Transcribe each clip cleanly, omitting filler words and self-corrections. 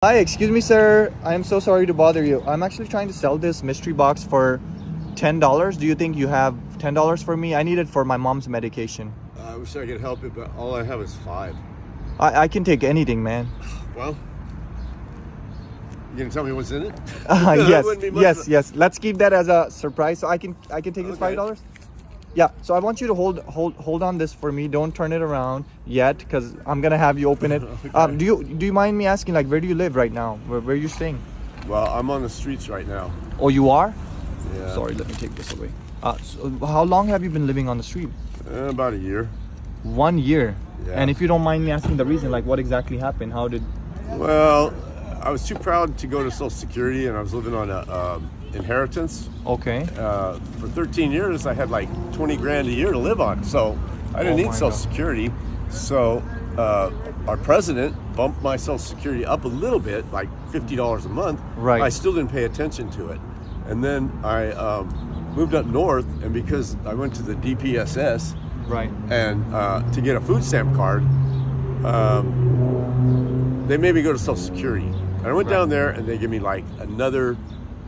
Hi, excuse me, sir. I am so sorry to bother you. I'm actually trying to sell this mystery box for $10. Do you think you have $10 for me? I need it for my mom's medication. I wish I could help you, but all I have is 5. I can take anything, man. Well, you gonna tell me what's in it? Yes. Let's keep that as a surprise. So I can take this $5. Yeah. So I want you to hold on this for me. Don't turn it around yet, because I'm gonna have you open it. Okay. Do you mind me asking, like, where do you live right now? Where are you staying? Well, I'm on the streets right now. Oh, you are? Yeah. Sorry, let me take this away. So how long have you been living on the street? About a year. 1 year. Yeah. And if you don't mind me asking the reason, like, what exactly happened? How did? Well, I was too proud to go to Social Security, and I was living on a inheritance. Okay. For 13 years, I had like 20 grand a year to live on, so I didn't need Social Security. So our president bumped my Social Security up a little bit, like $50 a month. Right. I still didn't pay attention to it, and then I moved up north, and because I went to the DPSS, Right. and to get a food stamp card, they made me go to Social Security. And I went down there, and they gave me like another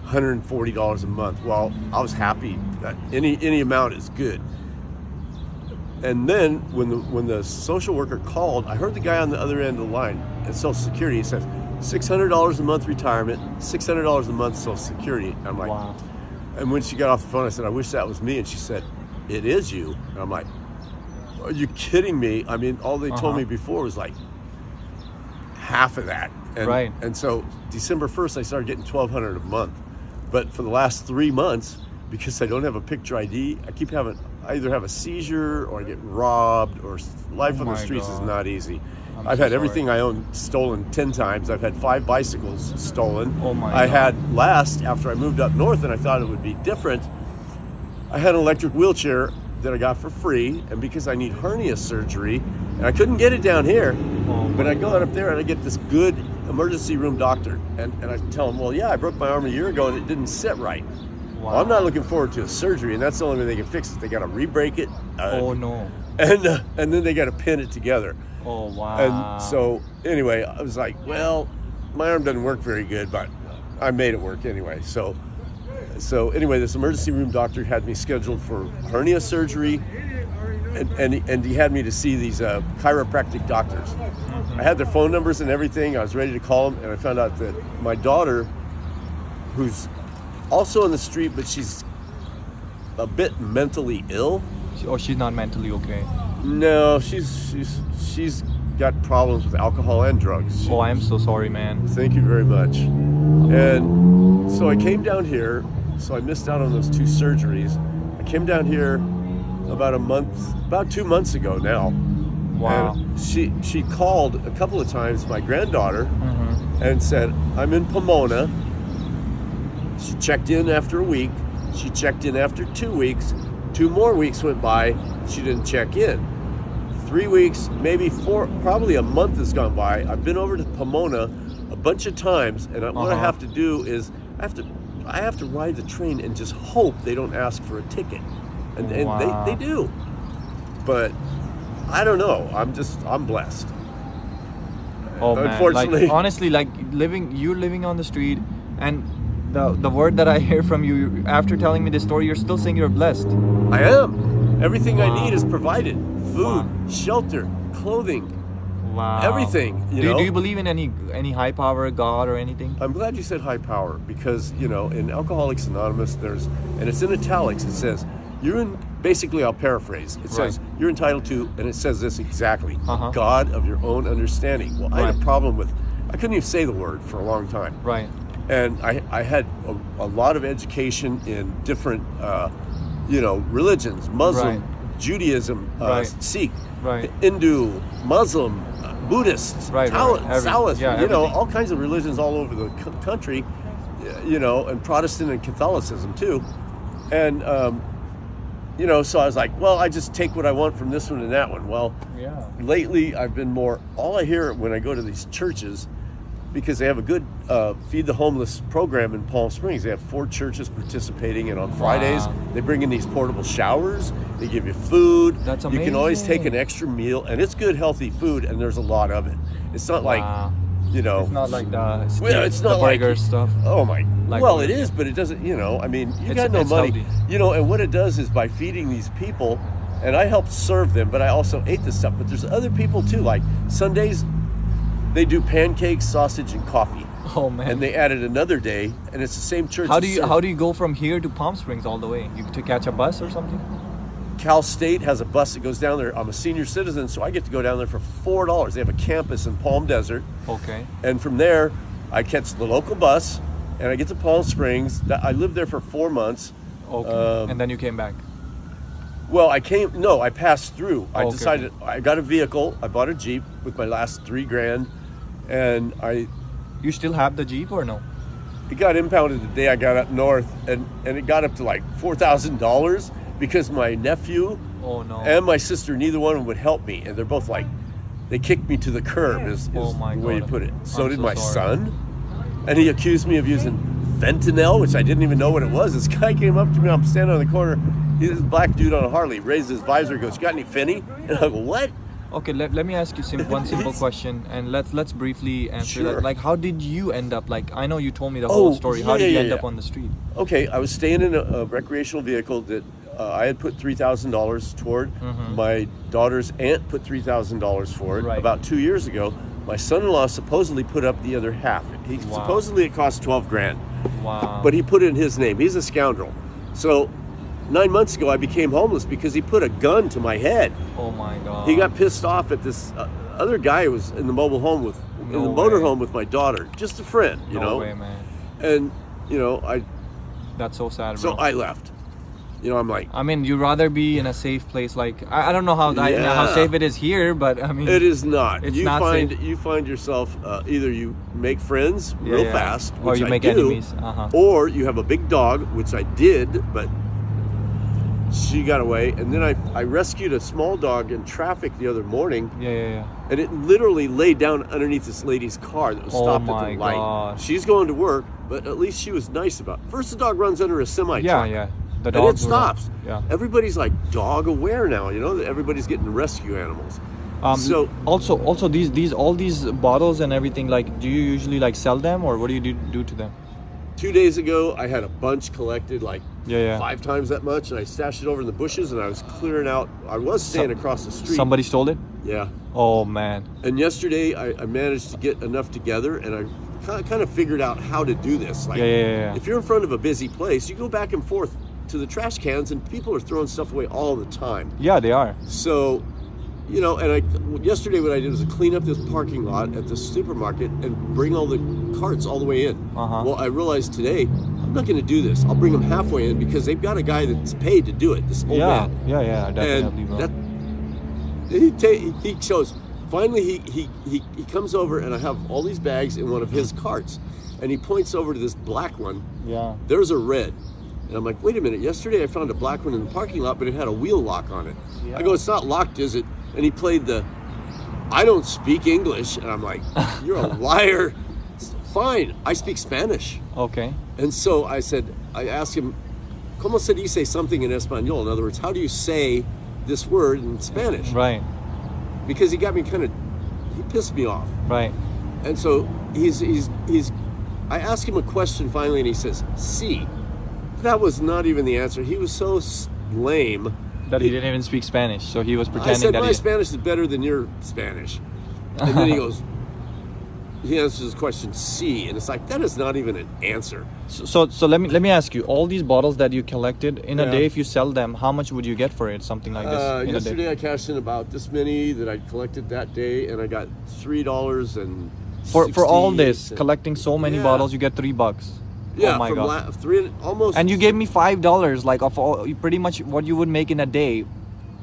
$140 a month. Well, I was happy that any amount is good. And then when the social worker called, I heard the guy on the other end of the line at Social Security. He says, $600 a month retirement, $600 a month Social Security. I'm like, Wow. And when she got off the phone, I said, I wish that was me. And she said, it is you. And I'm like, are you kidding me? I mean, all they told me before was like half of that. And, Right. And so December 1st, I started getting $1,200 a month. But for the last 3 months, because I don't have a picture ID, I either have a seizure or I get robbed, or life on the streets is not easy. I've had everything I own stolen 10 times. I've had 5 bicycles stolen. Oh my I God. had last, after I moved up north and I thought it would be different, I had an electric wheelchair that I got for free, and because I need hernia surgery, and I couldn't get it down here, but I go up there and I get this good emergency room doctor, and I tell him, well, yeah, I broke my arm a year ago and it didn't sit right. Wow. Well, I'm not looking forward to a surgery, and that's the only way they can fix it. They got to re-break it. Oh no. And then they got to pin it together. Oh wow. And so anyway, I was like, well, my arm doesn't work very good, but I made it work anyway. So anyway, this emergency room doctor had me scheduled for hernia surgery, and he had me to see these chiropractic doctors. I had their phone numbers and everything. I was ready to call them, and I found out that my daughter, who's also on the street, but she's a bit mentally ill. She's not mentally okay. No, she's got problems with alcohol and drugs. Oh, I am so sorry, man. Thank you very much. And so I came down here, so I missed out on those 2 surgeries. I came down here about 2 months ago now. Wow. And she called a couple of times, my granddaughter, and said, I'm in Pomona. She checked in after a week. She checked in after 2 weeks. 2 more weeks went by. She didn't check in. 3 weeks, maybe 4, probably a month has gone by. I've been over to Pomona a bunch of times, and what I have to do is I have to ride the train and just hope they don't ask for a ticket, and Wow. they do. But I don't know. I'm blessed. Oh man. Unfortunately. Like, honestly, like you're living on the street, and the word that I hear from you after telling me this story, you're still saying you're blessed. I am. Everything Wow. I need is provided. Food, Wow. shelter, clothing, Wow. everything. Do you believe in any high power, God, or anything? I'm glad you said high power, because in Alcoholics Anonymous and it's in italics, it says basically I'll paraphrase. It says you're entitled to, and it says this exactly, God of your own understanding. Well, I had a problem I couldn't even say the word for a long time. Right. And I had a lot of education in different religions, Muslim, Judaism, Sikh, Hindu, Muslim, Buddhists, Taoists, all kinds of religions all over the country, and Protestant and Catholicism too. And, so I was like, well, I just take what I want from this one and that one. Well, lately I've been all I hear when I go to these churches, because they have a good Feed the Homeless program in Palm Springs. They have 4 churches participating, and on Fridays they bring in these portable showers. They give you food. That's amazing. You can always take an amazing. extra meal, and it's good, healthy food, and there's a lot of it. It's not like You know, it's not like it's not the burger like stuff. Oh my! Like well, it is, but it doesn't. You know, I mean, you got no money. Healthy. You know, and what it does is by feeding these people, and I helped serve them, but I also ate this stuff. But there's other people too. Like Sundays, they do pancakes, sausage, and coffee. Oh man! And they added another day, and it's the same church. How do you go from here to Palm Springs all the way? You to catch a bus or something? Cal State has a bus that goes down there. I'm a senior citizen, so I get to go down there for $4. They have a campus in Palm Desert. Okay. And from there, I catch the local bus, and I get to Palm Springs. I lived there for 4 months. Okay. And then you came back. Well, I passed through. I Okay. decided, I got a vehicle. I bought a Jeep with my last $3,000, and You still have the Jeep or no? it got impounded the day I got up north, and it got up to like $4,000 because my nephew Oh no. and my sister, neither one of them would help me, and they're both like, they kicked me to the curb is Oh my the way you God. put it. So I'm did so my sorry. son, and he accused me of using fentanyl, which I didn't even know what it was. This guy came up to me, I'm standing on the corner, he's this black dude on a Harley, raised his visor, goes, "You got any Fenny?" And I go, "What?" Okay, let me ask you one simple question, and let's briefly answer Sure. that. Like, how did you end up? Like, I know you told me the whole story. How did you end up on the street? Okay, I was staying in a recreational vehicle that I had put $3,000 toward. My daughter's aunt put $3,000 for it Right. about 2 years ago. My son-in-law supposedly put up the other half. Supposedly it cost $12,000, Wow. but he put it in his name. He's a scoundrel. So 9 months ago, I became homeless because he put a gun to my head. Oh my God. He got pissed off at this other guy who was in the mobile home in the motorhome with my daughter, just a friend, you know. No way, man. And you know, That's so sad, bro. so I left. You know, I'm like, I mean, you'd rather be in a safe place. Like, I don't know how safe it is here, but I mean, it is not. It's You not find safe. you find yourself either you make friends real fast, or which you I make do, enemies. or you have a big dog, which I did, but she got away. And then I rescued a small dog in traffic the other morning, Yeah. and it literally laid down underneath this lady's car that was Oh stopped at my the light. God. She's going to work, but at least she was nice about it. First, the dog runs under a semi truck. Yeah. The And it dogs were- stops. Yeah. Everybody's like dog aware now, you know, that everybody's getting rescue animals. So also all these bottles and everything, like, do you usually like sell them, or what do you do to them? 2 days ago, I had a bunch collected, like Yeah. 5 times that much, and I stashed it over in the bushes, and I was clearing out. I was staying across the street. Somebody stole it? Yeah. Oh man. And yesterday, I managed to get enough together, and I kind of figured out how to do this. Like, Yeah. if you're in front of a busy place, you go back and forth to the trash cans, and people are throwing stuff away all the time. Yeah, they are. So, you know, and yesterday what I did was clean up this parking lot at the supermarket and bring all the carts all the way in. Well, I realized today, I'm not going to do this. I'll bring them halfway in because they've got a guy that's paid to do it, this old man. Yeah, definitely. And he shows, finally he comes over, and I have all these bags in one of his carts, and he points over to this black one. Yeah. There's a red. And I'm like, wait a minute, yesterday I found a black one in the parking lot, but it had a wheel lock on it. Yeah. I go, it's not locked, is it? And he played I don't speak English. And I'm like, you're a liar. Fine, I speak Spanish. Okay. And so I asked him, ¿Cómo se dice something in español? In other words, how do you say this word in Spanish? Right. Because he got me he pissed me off. Right. And so I asked him a question finally, and he says, sí. That was not even the answer. He was so lame That he didn't even speak Spanish, so he was pretending I said, that my Spanish is better than your Spanish. And then he answers his question C, and it's like, that is not even an answer. So let me ask you, all these bottles that you collected in a Yeah. day, if you sell them, how much would you get for it? Something like this in a day? Yesterday I cashed in about this many that I collected that day, and I got $3 and For all this, 68 collecting so many Yeah. bottles, you get $3. Yeah, oh my God. almost. And you gave me $5, like of all, pretty much what you would make in a day.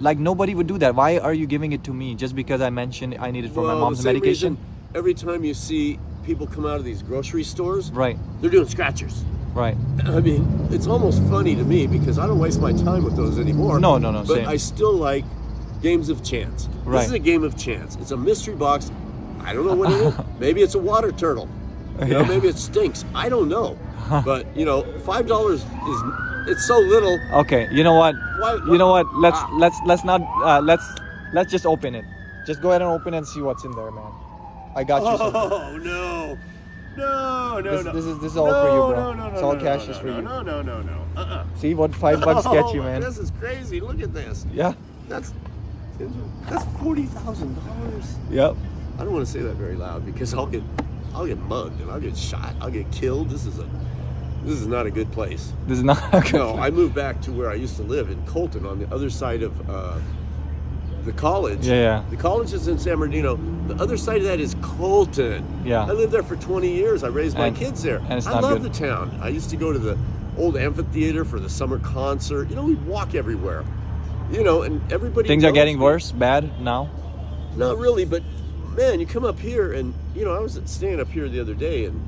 Like nobody would do that. Why are you giving it to me? Just because I mentioned I need it for my mom's the same medication? reason, every time you see people come out of these grocery stores, Right. they're doing scratchers. Right. I mean, it's almost funny to me because I don't waste my time with those anymore. No, But same. I still like games of chance. Right. This is a game of chance. It's a mystery box. I don't know what it is. Maybe it's a water turtle. You know, maybe it stinks. I don't know. But you know, $5 it's so little. Okay, you know what? Why- You know what? Let's not let's just open it. Just go ahead and open it and see what's in there, man. I got you some. Oh no. No. This is all for you, bro. No, It's all cash is for you. No. See what $5 get you, man. This is crazy. Look at this. Yeah. That's $40,000. Yep. I don't want to say that very loud because I'll get mugged and I'll get shot. I'll get killed. This is not a good place. This is not a good No, place. I moved back to where I used to live in Colton on the other side of the college. Yeah. The college is in San Bernardino. The other side of that is Colton. Yeah. I lived there for 20 years. I raised my And- kids there. and it's I not love good. the town. I used to go to the old amphitheater for the summer concert. We'd walk everywhere. And everybody Things are knows getting me. worse, bad now. Not really, but man, you come up here and I was staying up here the other day and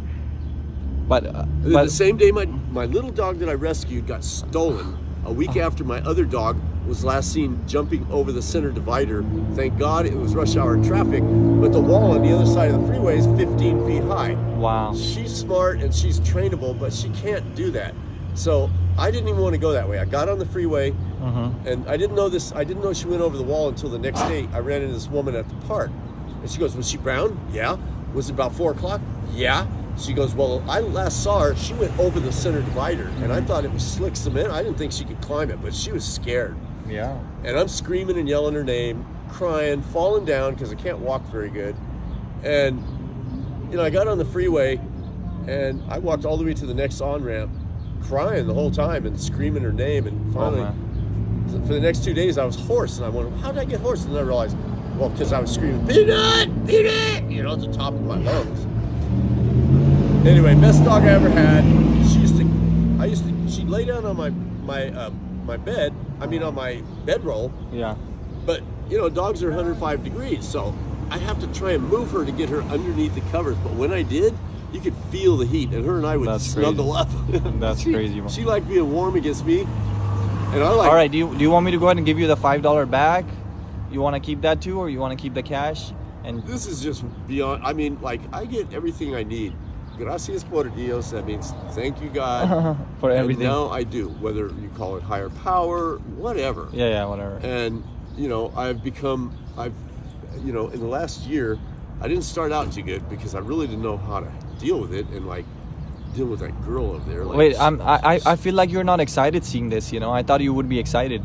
But the same day my little dog that I rescued got stolen a week after my other dog was last seen jumping over the center divider. Thank God it was rush hour traffic, but the wall on the other side of the freeway is 15 feet high. wow. She's smart and she's trainable, but she can't do that. So I didn't even want to go that way. I got on the freeway and I didn't know she went over the wall until the next day. I ran into this woman at the park and she goes, "Was she brown?" "Yeah." "Was it about 4 o'clock?" "Yeah." She goes, "Well, I last saw her, she went over the center divider and I thought it was slick cement. I didn't think she could climb it, but she was scared." Yeah. And I'm screaming and yelling her name, crying, falling down because I can't walk very good. And, I got on the freeway and I walked all the way to the next on-ramp crying the whole time and screaming her name. And finally, for the next 2 days, I was hoarse. And I wondered, how did I get hoarse? And then I realized, well, because I was screaming, "Peanut! Peanut!" at the top of my lungs. Anyway, best dog I ever had. She'd lay down on my bed, on my bedroll. Yeah. But, dogs are 105 degrees, so I have to try and move her to get her underneath the covers. But when I did, you could feel the heat, and her and I would snuggle up. That's crazy, man. She liked being warm against me, and I like. All right, do you want me to go ahead and give you the $5 back? You want to keep that too, or you want to keep the cash? And This is just beyond. I get everything I need. Gracias por Dios. That means thank you, God, for everything. And now I do, whether you call it higher power, whatever. Yeah, whatever. And in the last year, I didn't start out too good because I really didn't know how to deal with it and deal with that girl over there. Wait, I feel like you're not excited seeing this. I thought you would be excited.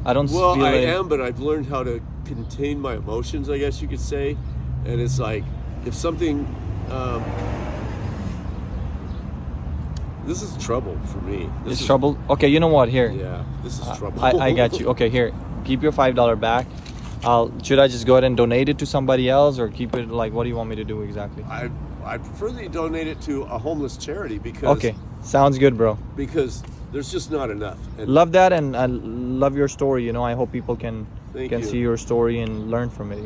I don't. Well, feel I like... am, but I've learned how to contain my emotions, I guess you could say. And it's like if something. This is trouble for me. It's trouble. Okay, you know what? Here. Yeah, this is trouble. I got you. Okay, here. Keep your $5 back. Should I just go ahead and donate it to somebody else, or keep it what do you want me to do exactly? I prefer that you donate it to a homeless charity because. Okay, sounds good, bro. Because there's just not enough. And love that, and I love your story. I hope people can you. see your story and learn from it.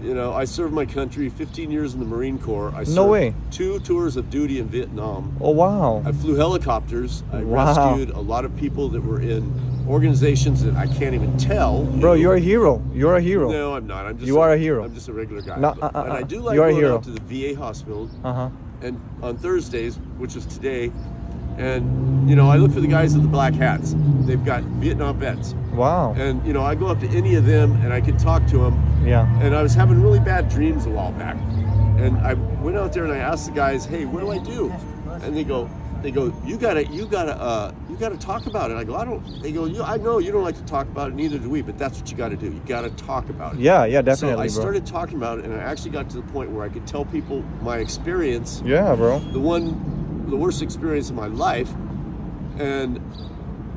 I served my country 15 years in the Marine Corps. I served No way. 2 tours of duty in Vietnam. Oh wow. I flew helicopters. I Wow. rescued a lot of people that were in organizations that I can't even tell. Bro, you're a hero. You're a hero. No, I'm not. You are a hero. I'm just a regular guy. No, And I do like you're a going hero. out to the VA hospital. Uh-huh. And on Thursdays, which is today, and I look for the guys with the black hats. They've got Vietnam vets. Wow. And I go up to any of them and I can talk to them. Yeah. And I was having really bad dreams a while back. And I went out there and I asked the guys, "Hey, what do I do?" And they go, you gotta talk about it. I go, I know you don't like to talk about it, neither do we, but that's what you gotta do. You gotta talk about it. Yeah, definitely, So I bro. started talking about it and I actually got to the point where I could tell people my experience. Yeah, bro. The worst experience of my life, and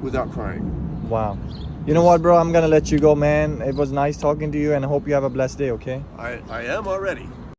without crying. Wow. You know what, bro? I'm gonna let you go, man. It was nice talking to you, and I hope you have a blessed day, okay? I am already.